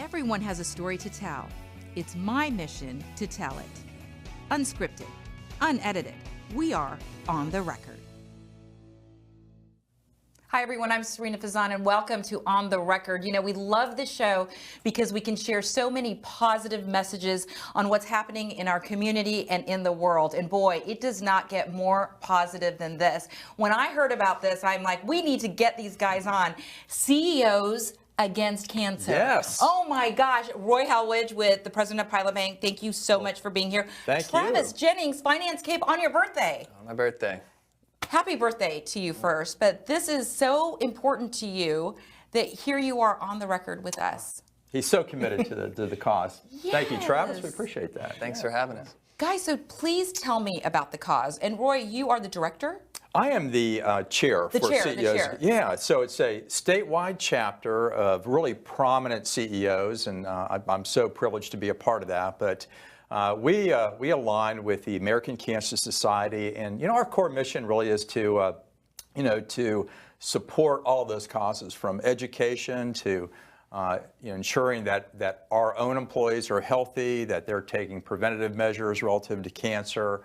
Everyone has a story to tell. It's my mission to tell it. Unscripted, unedited, we are on the record. Hi everyone, I'm Serena Fazan and welcome to On the Record. You know, we love the show because we can share so many positive messages on what's happening in our community and in the world. And boy, it does not get more positive than this. When I heard about this, I'm like, we need to get these guys on. CEOs against cancer. Yes. Oh my gosh. Roy Hellwege with the president of Pilot Bank. Thank you so much for being here. Thank Travis you. Jennings, Finance C.A.P.E on your birthday. On my birthday. Happy birthday to you first, but this is so important to you that here you are on the record with us. He's so committed to the cause. Yes. Thank you, Travis. We appreciate that. Thanks for having us. Guys, so please tell me about the cause. And Roy, you are the director? I am the chair for CEOs. The chair. Yeah, so it's a statewide chapter of really prominent CEOs, and I'm so privileged to be a part of that. But we align with the American Cancer Society, and you know our core mission really is to to support all those causes, from education to ensuring that our own employees are healthy, that they're taking preventative measures relative to cancer.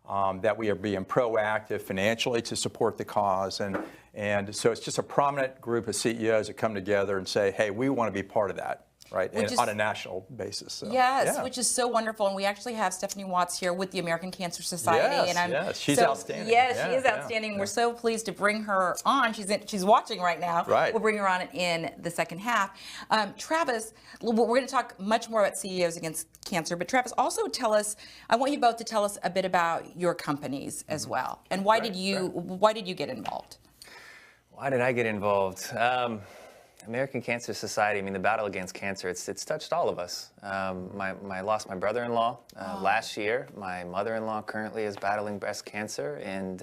That we are being proactive financially to support the cause. And so it's just a prominent group of CEOs that come together and say, hey, we want to be part of that, right, on a national basis. So, yes, yeah. Which is so wonderful. And we actually have Stephanie Watts here with the American Cancer Society. Yes, she's outstanding. Yes, she is outstanding. Yeah. We're so pleased to bring her on. She's watching right now. Right. We'll bring her on in the second half. Travis, we're going to talk much more about CEOs against cancer, but Travis, also tell us, I want you both to tell us a bit about your companies as well. And why did you get involved? Why did I get involved? American Cancer Society, I mean, the battle against cancer, it's touched all of us. I lost my brother-in-law last year. My mother-in-law currently is battling breast cancer, and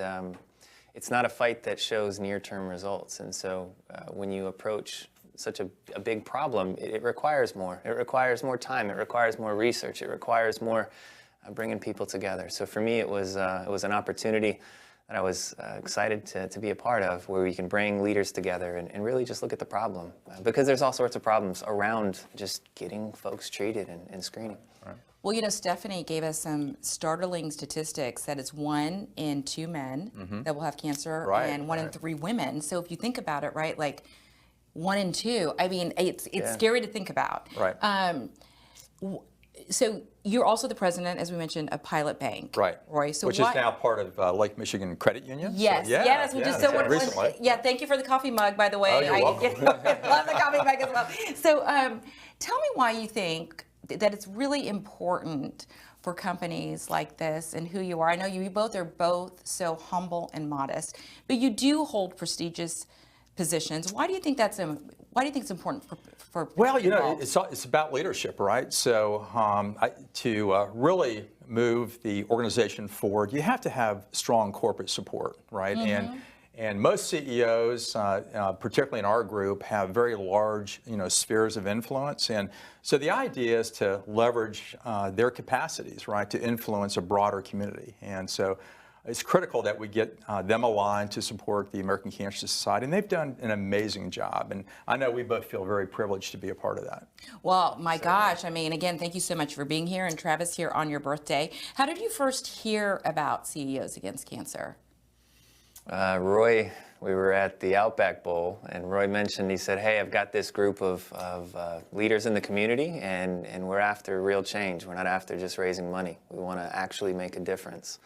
it's not a fight that shows near-term results. And so when you approach such a big problem, it requires more. It requires more time. It requires more research. It requires more bringing people together. So for me, it was an opportunity that I was excited to be a part of, where we can bring leaders together and really just look at the problem. Because there's all sorts of problems around just getting folks treated and screening. Right. Well, you know, Stephanie gave us some startling statistics that it's 1 in 2 men that will have cancer and 1 in 3 women. So if you think about it, right, like 1 in 2, I mean, it's scary to think about. Right. So you're also the president, as we mentioned, of Pilot Bank. Right. Roy. So which is now part of Lake Michigan Credit Union. Yes. So, yes. Which is so wonderful. Recently. Yeah. Thank you for the coffee mug, by the way. Oh, you're welcome. I love the coffee mug as well. So tell me why you think that it's really important for companies like this and who you are. I know you both are so humble and modest, but you do hold prestigious positions. Why do you think that's it's important for Well, you know, people? it's about leadership, right? So to really move the organization forward, you have to have strong corporate support, right? And most CEOs, particularly in our group, have very large, spheres of influence. And so the idea is to leverage their capacities, right, to influence a broader community. And so it's critical that we get them aligned to support the American Cancer Society, and they've done an amazing job. And I know we both feel very privileged to be a part of that. Well, my gosh, I mean, again, thank you so much for being here, and Travis, here on your birthday. How did you first hear about CEOs Against Cancer? Roy, we were at the Outback Bowl, and Roy mentioned, he said, hey, I've got this group of leaders in the community, and we're after real change. We're not after just raising money. We want to actually make a difference.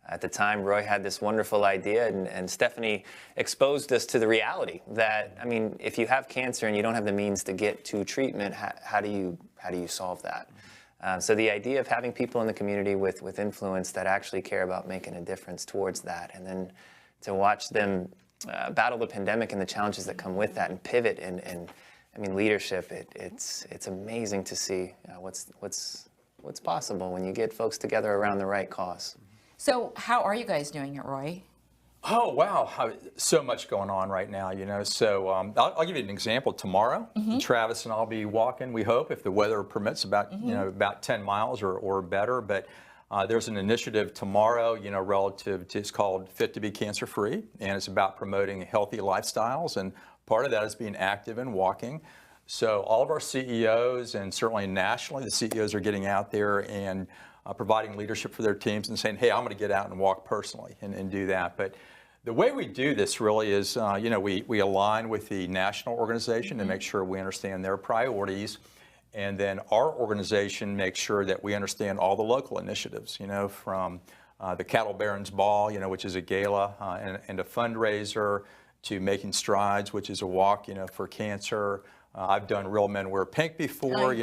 At the time, Roy had this wonderful idea, and Stephanie exposed us to the reality that, I mean, if you have cancer and you don't have the means to get to treatment, how do you solve that? So the idea of having people in the community with influence that actually care about making a difference towards that, and then to watch them battle the pandemic and the challenges that come with that and pivot and I mean, leadership, it's amazing to see what's possible when you get folks together around the right cause. So how are you guys doing it, Roy? Oh, wow. So much going on right now, So I'll give you an example. Tomorrow, Travis and I'll be walking, we hope, if the weather permits, about, about 10 miles or better. But there's an initiative tomorrow, relative to, it's called Fit to be Cancer Free, and it's about promoting healthy lifestyles. And part of that is being active and walking. So all of our CEOs, and certainly nationally, the CEOs are getting out there and providing leadership for their teams and saying, hey, I'm going to get out and walk personally and do that. But the way we do this really is, we align with the national organization to make sure we understand their priorities. And then our organization makes sure that we understand all the local initiatives, from the Cattle Barons Ball, which is a gala and a fundraiser, to Making Strides, which is a walk, for cancer. I've done Real Men Wear Pink before,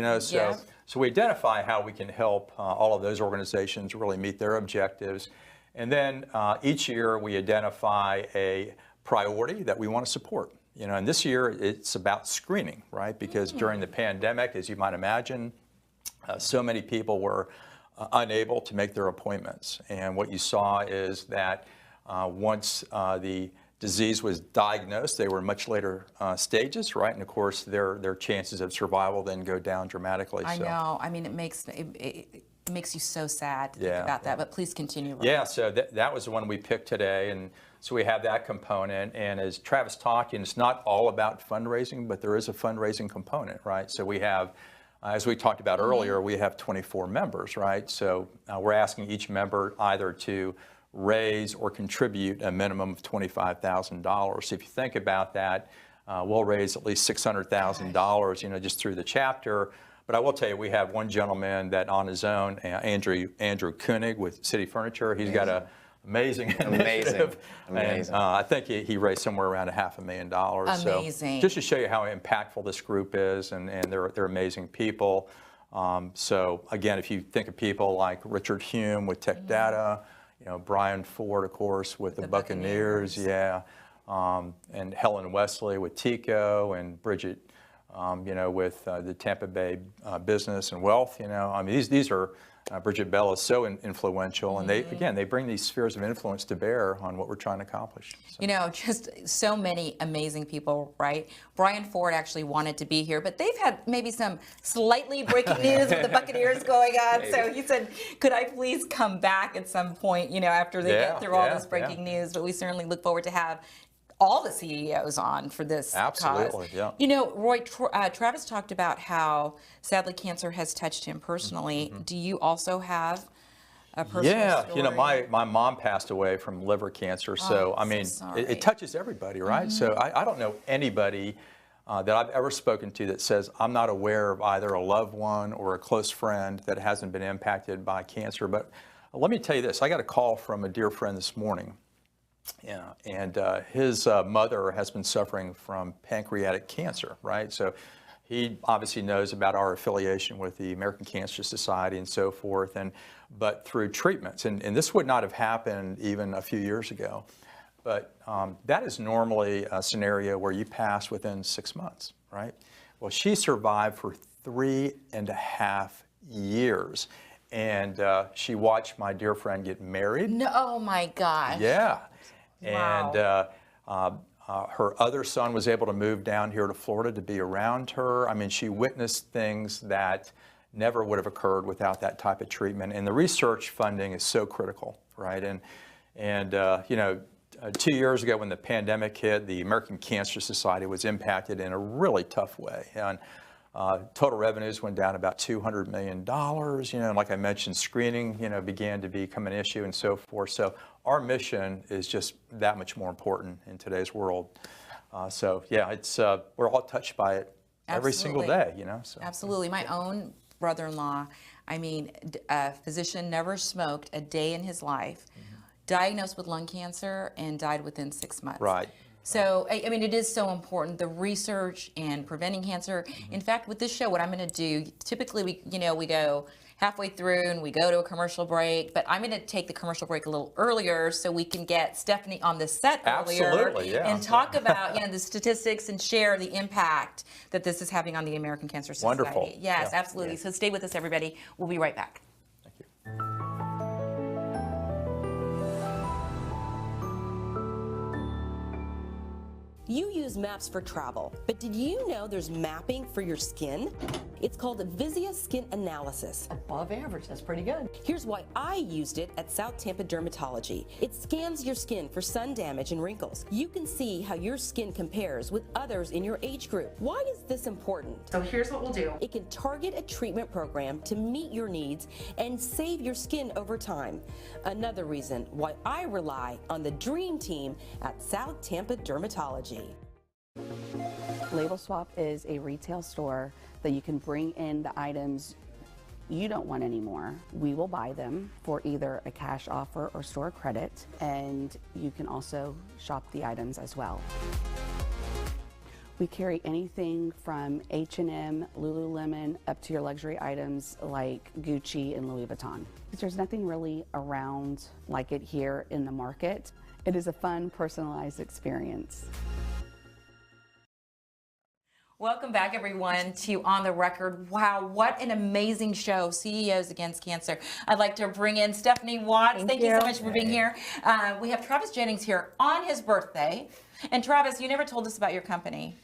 so we identify how we can help all of those organizations really meet their objectives. And then each year we identify a priority that we want to support. And this year it's about screening, right? Because during the pandemic, as you might imagine, so many people were unable to make their appointments. And what you saw is that once the disease was diagnosed, they were in much later stages, right? And of course, their chances of survival then go down dramatically. I know. I mean, it makes you so sad to think about that. But please continue. Robert. Yeah. So that was the one we picked today, and so we have that component. And as Travis talked, it's not all about fundraising, but there is a fundraising component, right? So we have, as we talked about earlier, we have 24 members, right? So we're asking each member either to raise or contribute a minimum of $25,000. If you think about that, we'll raise at least $600,000, just through the chapter. But I will tell you, we have one gentleman that on his own, Andrew Koenig with City Furniture, he's got an amazing initiative. And I think he raised somewhere around $500,000. Amazing. So just to show you how impactful this group is, and they're amazing people. So again, if you think of people like Richard Hume with Tech Data, Brian Ford, of course, with the Buccaneers, and Helen Wesley with TICO, and Bridget, with the Tampa Bay Business and Wealth. These are Bridget Bell is so influential, and they bring these spheres of influence to bear on what we're trying to accomplish. So. Just so many amazing people, right? Brian Ford actually wanted to be here, but they've had maybe some slightly breaking news with the Buccaneers going on. Maybe. So he said, could I please come back at some point, after they get through all this breaking news? But we certainly look forward to have all the CEOs on for this Absolutely, cause. Roy, Travis talked about how sadly cancer has touched him personally. Do you also have a personal story? My mom passed away from liver cancer, so it touches everybody, right? So I don't know anybody that I've ever spoken to that says I'm not aware of either a loved one or a close friend that hasn't been impacted by cancer. But let me tell you this, I got a call from a dear friend this morning. And his mother has been suffering from pancreatic cancer, right? So he obviously knows about our affiliation with the American Cancer Society and so forth, but through treatments, and this would not have happened even a few years ago, but that is normally a scenario where you pass within 6 months, right? Well, she survived for 3.5 years. And she watched my dear friend get married. No, oh my gosh. Yeah. Wow. And her other son was able to move down here to Florida to be around her. She witnessed things that never would have occurred without that type of treatment. And the research funding is so critical, right? And 2 years ago when the pandemic hit, the American Cancer Society was impacted in a really tough way. And total revenues went down about $200 million. And like I mentioned, screening, began to become an issue and so forth. So our mission is just that much more important in today's world. It's we're all touched by it every single day, So. Absolutely. My own brother-in-law, a physician, never smoked a day in his life, diagnosed with lung cancer and died within 6 months. Right. So, it is so important, the research and preventing cancer. In fact, with this show, what I'm going to do, typically we go halfway through and we go to a commercial break, but I'm going to take the commercial break a little earlier so we can get Stephanie on the set earlier and talk about the statistics and share the impact that this is having on the American Cancer Society. Wonderful. Yes, absolutely. So stay with us, everybody. We'll be right back. Thank you. You use maps for travel, but did you know there's mapping for your skin? It's called Visia Skin Analysis. Above average, that's pretty good. Here's why I used it at South Tampa Dermatology. It scans your skin for sun damage and wrinkles. You can see how your skin compares with others in your age group. Why is this important? So here's what we'll do. It can target a treatment program to meet your needs and save your skin over time. Another reason why I rely on the dream team at South Tampa Dermatology. Label Swap is a retail store that you can bring in the items you don't want anymore. We will buy them for either a cash offer or store credit, and you can also shop the items as well. We carry anything from H&M, Lululemon, up to your luxury items like Gucci and Louis Vuitton. There's nothing really around like it here in the market. It is a fun, personalized experience. Welcome back, everyone, to On the Record. Wow, what an amazing show, CEOs Against Cancer. I'd like to bring in Stephanie Watts. Thank you so much for being here. We have Travis Jennings here on his birthday. And Travis, you never told us about your company.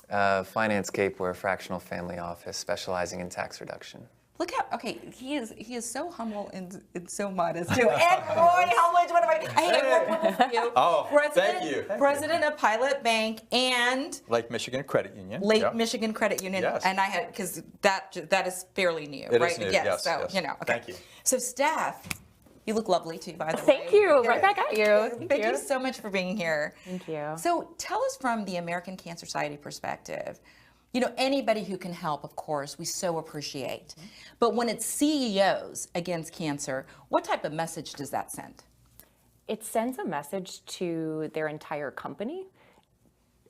Finance C.A.P.E, we're a fractional family office specializing in tax reduction. Look how, okay, he is so humble and so modest too. And Roy Hellwege, what am I? Hey, one for you. Oh, President, thank you. President of Pilot Bank and Lake Michigan Credit Union. Lake Michigan Credit Union. Yes. And I had, because that is fairly new, It right? is new, Yes, yes, so, yes. you know. Okay. Thank you. So, Steph, you look lovely too, by the way. Thank you. Right back at you. Thank you so much for being here. Thank you. So tell us from the American Cancer Society perspective, you know, anybody who can help, of course, we so appreciate. But when it's CEOs Against Cancer, what type of message does that send? It sends a message to their entire company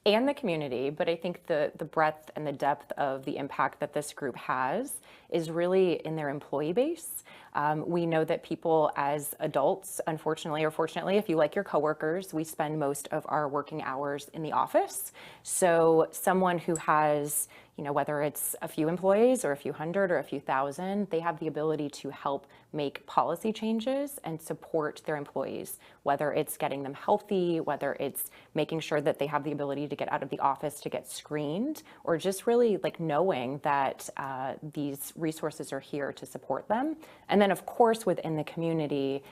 and the community, but I think the breadth and the depth of the impact that this group has is really in their employee base. We know that people as adults, unfortunately or fortunately, if you like your coworkers, we spend most of our working hours in the office. So someone who has, you know, whether it's a few employees or a few hundred or a few thousand, they have the ability to help make policy changes and support their employees, whether it's getting them healthy, whether it's making sure that they have the ability to get out of the office to get screened, or just really like knowing that these resources are here to support them. And then of course within the community,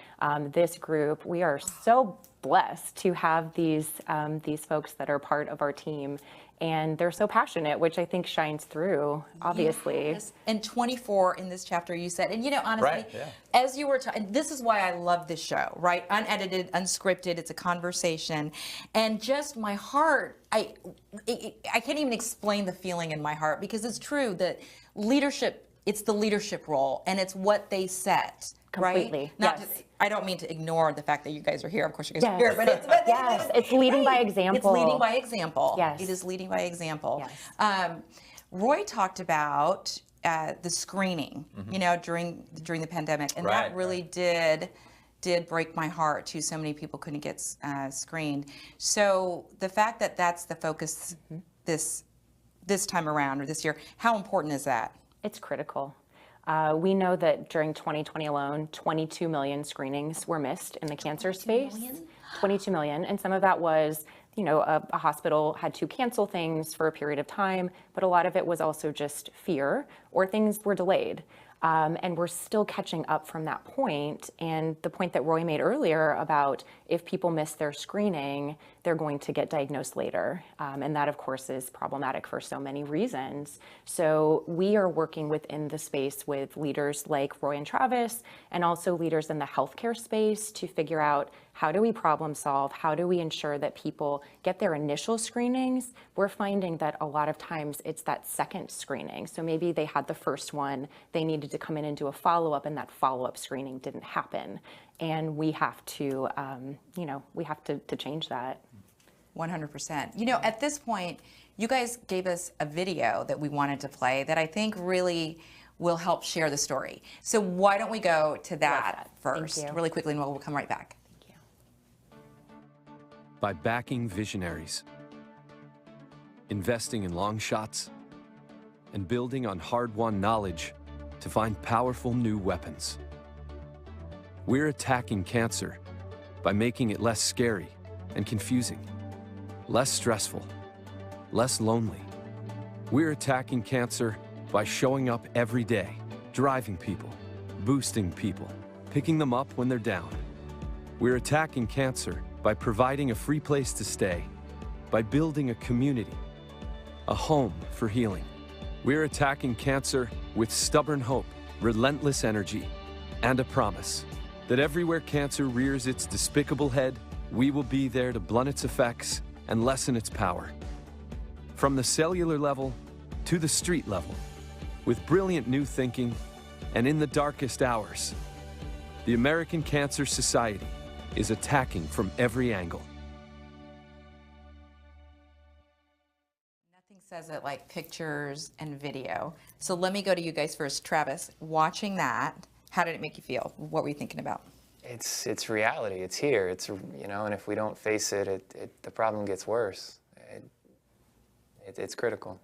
this group, we are so blessed to have these folks that are part of our team. And they're so passionate, which I think shines through, obviously. Yes. And 24 in this chapter, you said. And, you know, honestly, Right, yeah. as you were talking, this is why I love this show, right? Unedited, unscripted, it's a conversation. And just my heart, I can't even explain the feeling in my heart, because it's true that leadership, it's the leadership role, and it's what they set. Completely, Right? Not yes. I don't mean to ignore the fact that you guys are here. Of course, you guys are Yes. here, but Yes, it's leading by example. It's leading by example. Yes. It is leading by example. Yes. Roy talked about the screening, you know, during the pandemic, and Right, that really did break my heart too. So many people couldn't get screened. So the fact that that's the focus this time around, or this year, how important is that? It's critical. We know that during 2020 alone, 22 million screenings were missed in the cancer space. 22 million, and some of that was, you know, a hospital had to cancel things for a period of time, but a lot of it was also just fear, or things were delayed. And we're still catching up from that point. And the point that Roy made earlier about if people miss their screening, they're going to get diagnosed later. And that, of course, is problematic for so many reasons. So we are working within the space with leaders like Roy and Travis, and also leaders in the healthcare space to figure out, how do we problem solve? How do we ensure that people get their initial screenings? We're finding that a lot of times it's that second screening. So maybe they had the first one, they needed to come in and do a follow-up, and that follow-up screening didn't happen. And we have to, you know, we have to change that. 100%. You know, at this point, you guys gave us a video that we wanted to play that I think really will help share the story. So why don't we go to that first, Thank you. really quickly, and we'll come right back. By backing visionaries, investing in long shots, and building on hard-won knowledge to find powerful new weapons. We're attacking cancer by making it less scary and confusing, less stressful, less lonely. We're attacking cancer by showing up every day, driving people, boosting people, picking them up when they're down. We're attacking cancer by providing a free place to stay, by building a community, a home for healing. We're attacking cancer with stubborn hope, relentless energy, and a promise that everywhere cancer rears its despicable head, we will be there to blunt its effects and lessen its power. From the cellular level to the street level, with brilliant new thinking and in the darkest hours, the American Cancer Society is attacking from every angle. Nothing says it like pictures and video. So let me go to you guys first. Travis, watching that, how did it make you feel? What were you thinking about? It's reality. It's here. It's, you know, and if we don't face it, the problem gets worse. It's critical.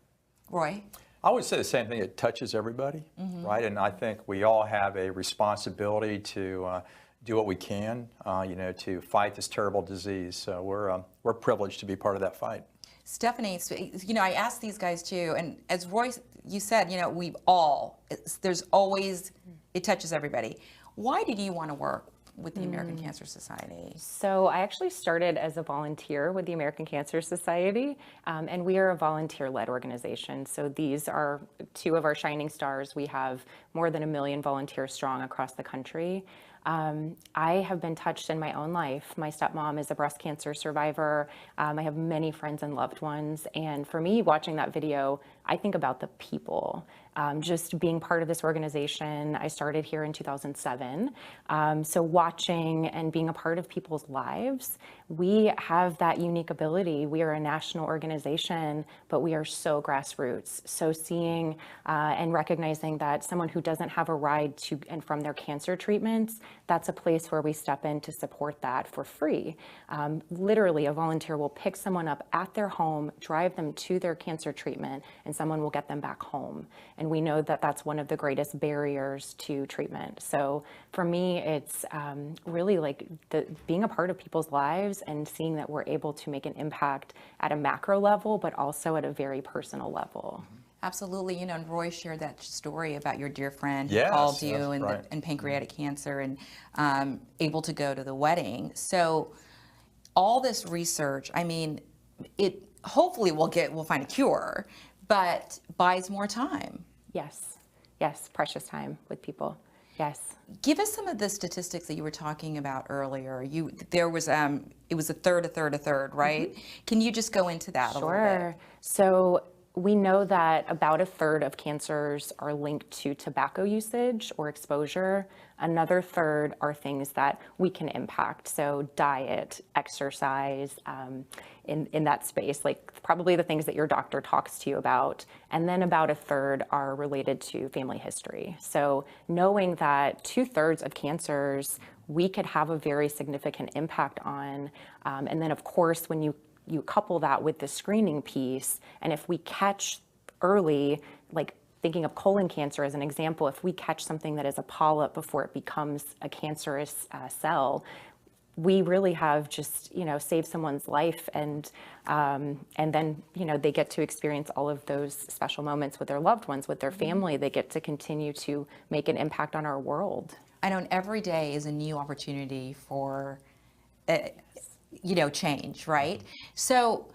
Roy? I would say the same thing. It touches everybody, right? And I think we all have a responsibility to do what we can, you know, to fight this terrible disease. So we're privileged to be part of that fight. Stephanie, you know, I asked these guys too, and as Roy, you said, you know, there's always, it touches everybody. Why did you want to work with the American Cancer Society? So I actually started as a volunteer with the American Cancer Society, and we are a volunteer-led organization. So these are two of our shining stars. We have more than 1 million volunteers strong across the country. I have been touched in my own life. My stepmom is a breast cancer survivor. I have many friends and loved ones. And for me, watching that video, I think about the people. Just being part of this organization, I started here in 2007. So watching and being a part of people's lives, we have that unique ability. We are a national organization, but we are so grassroots. So seeing and recognizing that someone who doesn't have a ride to and from their cancer treatments, that's a place where we step in to support that for free. Literally, a volunteer will pick someone up at their home, drive them to their cancer treatment, and someone will get them back home. And we know that that's one of the greatest barriers to treatment. So for me, it's really like being a part of people's lives and seeing that we're able to make an impact at a macro level, but also at a very personal level. Absolutely. You know, and Roy shared that story about your dear friend who Yes, called you right. and pancreatic cancer and able to go to the wedding. So all this research, I mean, it hopefully we'll find a cure, but buys more time. Yes. Yes. Precious time with people. Yes. Give us some of the statistics that you were talking about earlier. There was it was a third, right? Can you just go into that a little bit? Sure. So we know that about a third of cancers are linked to tobacco usage or exposure. Another third are things that we can impact. So diet, exercise, in that space, like probably the things that your doctor talks to you about. And then about a third are related to family history. So knowing that 2/3 of cancers we could have a very significant impact on. And then of course, when you couple that with the screening piece, and if we catch early, like thinking of colon cancer as an example, if we catch something that is a polyp before it becomes a cancerous cell, we really have just, you know, saved someone's life, and then, you know, they get to experience all of those special moments with their loved ones, with their family. They get to continue to make an impact on our world. I know every day is a new opportunity for you know, change, right? So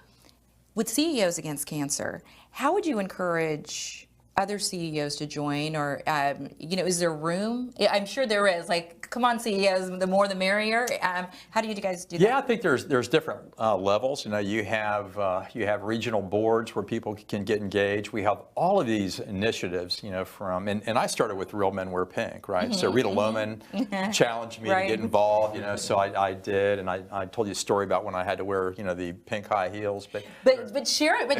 with CEOs Against Cancer, how would you encourage other CEOs to join, or, you know, is there room? I'm sure there is. Like, come on, CEOs, the more the merrier. How do you guys do that? Yeah, I think there's different levels. You know, you have regional boards where people can get engaged. We have all of these initiatives, you know, and I started with Real Men Wear Pink, right? So Rita Lohman challenged me to get involved, you know, so I did, and I told you a story about when I had to wear, you know, the pink high heels. But share that.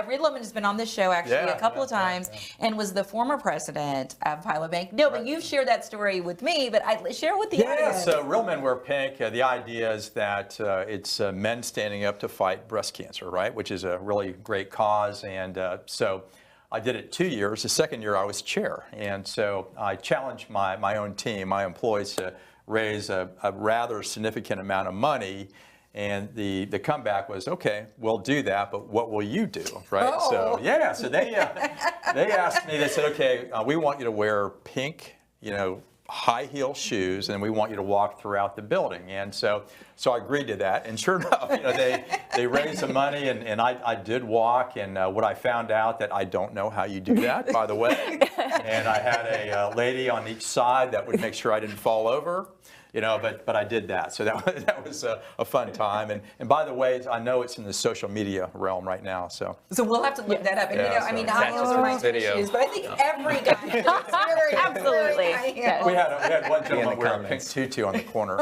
Rita Lohman has been on this show actually a couple of times and was the former president of Pilot Bank. No, but you've shared that story with me, but I share it with the audience. So Real Men Wear Pink, the idea is that it's men standing up to fight breast cancer, right, which is a really great cause. And so I did it 2 years. The second year I was chair. And so I challenged my own team, my employees, to raise a rather significant amount of money. And the comeback was, okay, we'll do that, but what will you do, right? Oh. So yeah, so they asked me, they said, okay, we want you to wear pink, high heel shoes, and we want you to walk throughout the building. And so I agreed to that. And sure enough, they raised some money, and I did walk. And what I found out that I don't know how you do that, by the way. And I had a lady on each side that would make sure I didn't fall over. But I did that. So that was a fun time. And by the way, I know it's in the social media realm right now. So we'll have to look that up. And high heels are my shoes, but I think every guy absolutely. Yes. We had one gentleman wear a pink tutu on the corner.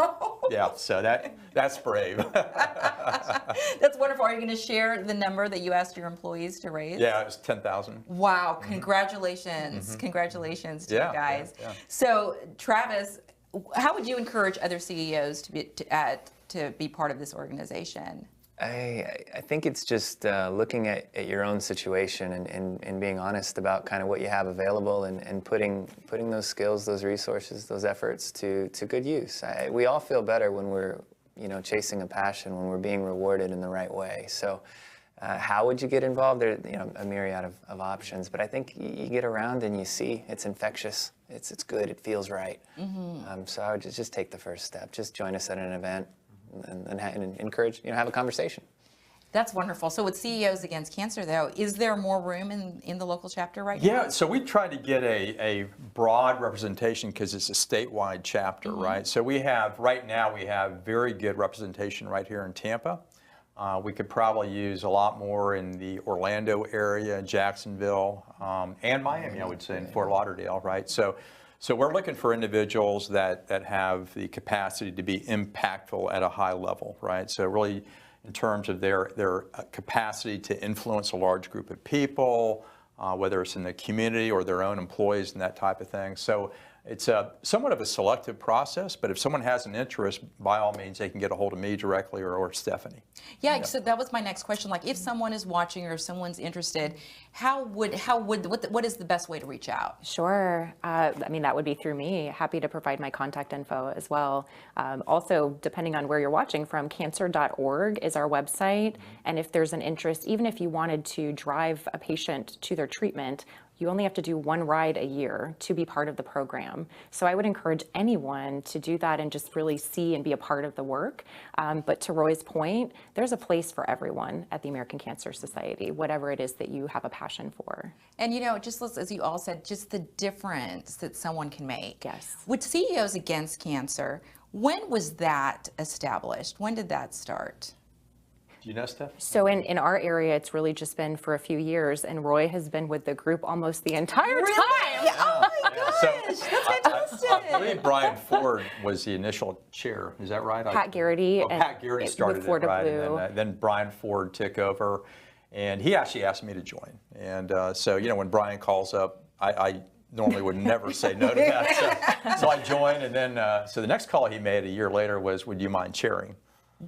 Yeah, so that's brave. That's wonderful. Are you going to share the number that you asked your employees to raise? Yeah, it was 10,000. Wow! Congratulations! Mm-hmm. Congratulations to you guys. Yeah. So, Travis, how would you encourage other CEOs to be part of this organization? I think it's just looking at your own situation and being honest about kind of what you have available and putting those skills, those resources, those efforts to good use. We all feel better when we're chasing a passion, when we're being rewarded in the right way. So how would you get involved? There a myriad of options, but I think you get around and you see it's infectious. It's good. It feels right. Mm-hmm. So I would just take the first step. Just join us at an event and encourage, have a conversation. That's wonderful. So with CEOs Against Cancer, though, is there more room in the local chapter right now? Yeah, so we tried to get a broad representation because it's a statewide chapter, right? So right now we have very good representation right here in Tampa. We could probably use a lot more in the Orlando area, Jacksonville, and Miami, I would say, and Fort Lauderdale, right? So we're looking for individuals that have the capacity to be impactful at a high level, right? So really in terms of their capacity to influence a large group of people, whether it's in the community or their own employees and that type of thing. So it's somewhat of a selective process, but if someone has an interest, by all means, they can get a hold of me directly or Stephanie. Yeah, so that was my next question. Like, if someone is watching or if someone's interested, what is the best way to reach out? Sure. That would be through me. Happy to provide my contact info as well. Also, depending on where you're watching from, cancer.org is our website. And if there's an interest, even if you wanted to drive a patient to their treatment, you only have to do one ride a year to be part of the program. So I would encourage anyone to do that and just really see and be a part of the work. But to Roy's point, there's a place for everyone at the American Cancer Society, whatever it is that you have a passion for. And just as you all said, just the difference that someone can make. Yes. With CEOs Against Cancer, when was that established? When did that start? Do you know, Steph? So in our area, it's really just been for a few years, and Roy has been with the group almost the entire time. Yeah. Oh my gosh, that's fantastic. I believe Brian Ford was the initial chair. Is that right? Pat Garrity. Pat Garrity started it, right? Blue. And then Brian Ford took over, and he actually asked me to join. And so when Brian calls up, I normally would never say no to that. So I joined, and then so the next call he made a year later was, "Would you mind chairing?"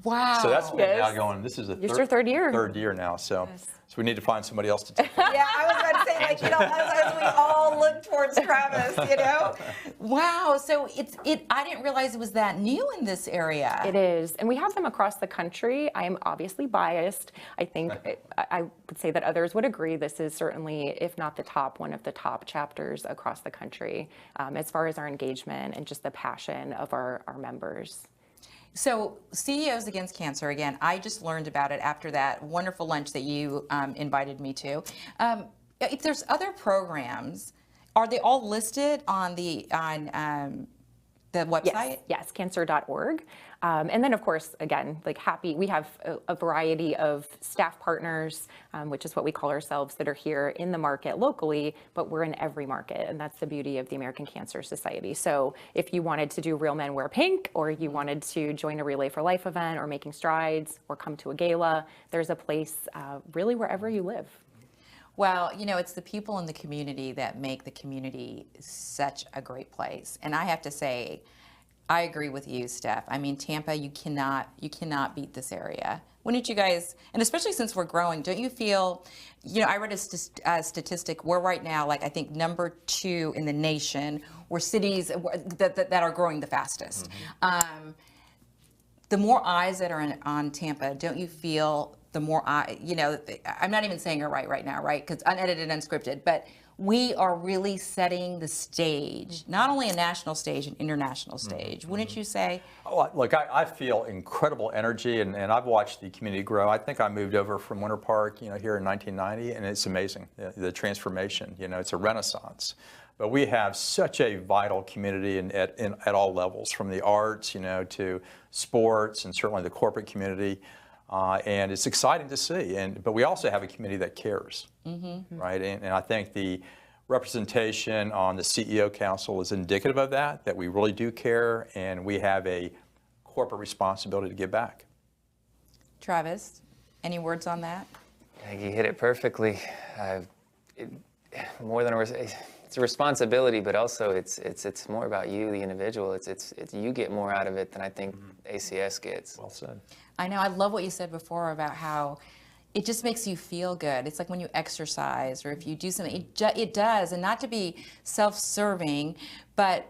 Wow. So that's been now going, this is your third year. Third year now, so we need to find somebody else to take it. Yeah, I was about to say, as we all look towards Travis, Wow, so I didn't realize it was that new in this area. It is, and we have them across the country. I am obviously biased. I think I would say that others would agree this is certainly, if not the top, one of the top chapters across the country as far as our engagement and just the passion of our members. So CEOs Against Cancer, again, I just learned about it after that wonderful lunch that you invited me to. If there's other programs, are they all listed on the website? Yes, cancer.org. And then, of course, again, we have a variety of staff partners, which is what we call ourselves, that are here in the market locally, but we're in every market. And that's the beauty of the American Cancer Society. So if you wanted to do Real Men Wear Pink, or you wanted to join a Relay for Life event, or Making Strides, or come to a gala, there's a place really wherever you live. Well, it's the people in the community that make the community such a great place. And I have to say, I agree with you, Steph. I mean, Tampa, you cannot beat this area. Wouldn't you guys, and especially since we're growing, don't you feel, I read a statistic, we're right now, like, I think #2 in the nation, where cities that are growing the fastest. The more eyes that are on Tampa, don't you feel the more I'm not even saying it right now, right? Because unedited, unscripted, but we are really setting the stage, not only a national stage, an international stage. Wouldn't you say? Oh, look, I feel incredible energy, and I've watched the community grow. I think I moved over from Winter Park, here in 1990, and it's amazing, the transformation. It's a renaissance. But we have such a vital community at all levels, from the arts, to sports, and certainly the corporate community. And it's exciting to see. But we also have a community that cares, right? And I think the representation on the CEO Council is indicative of that we really do care, and we have a corporate responsibility to give back. Travis, any words on that? I think you hit it perfectly. More than it's a responsibility, but also it's more about you, the individual. It's you get more out of it than I think ACS gets. Well said. I know. I love what you said before about how it just makes you feel good. It's like when you exercise or if you do something, it does. And not to be self-serving, but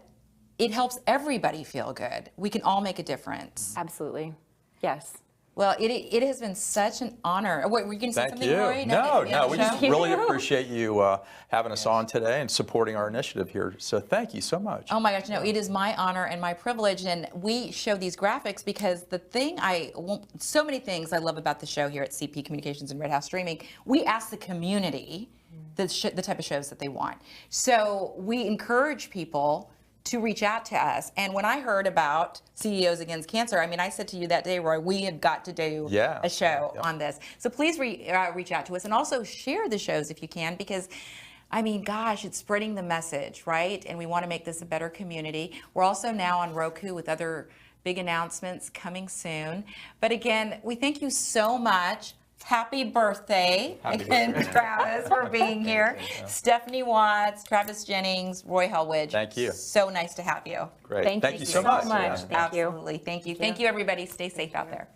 it helps everybody feel good. We can all make a difference. Absolutely. Yes. Well, it has been such an honor. Wait, were you going to say Thank something, you. Roy? No, we just really appreciate you having us on today and supporting our initiative here. So thank you so much. Oh my gosh, no, it is my honor and my privilege. And we show these graphics because so many things I love about the show here at C.P. Communications and Red House Streaming, we ask the community the type of shows that they want. So we encourage people to reach out to us. And when I heard about CEOs Against Cancer, I said to you that day, Roy, we have got to do a show on this. So please reach out to us, and also share the shows if you can, because gosh, it's spreading the message, right? And we want to make this a better community. We're also now on Roku with other big announcements coming soon. But again, we thank you so much. Happy birthday again, Travis, for being here. Stephanie Watts, Travis Jennings, Roy Hellwege. Thank you. So nice to have you. Great. Thank you so much. Thank you. Absolutely. Thank you. Thank you, everybody. Stay safe out there.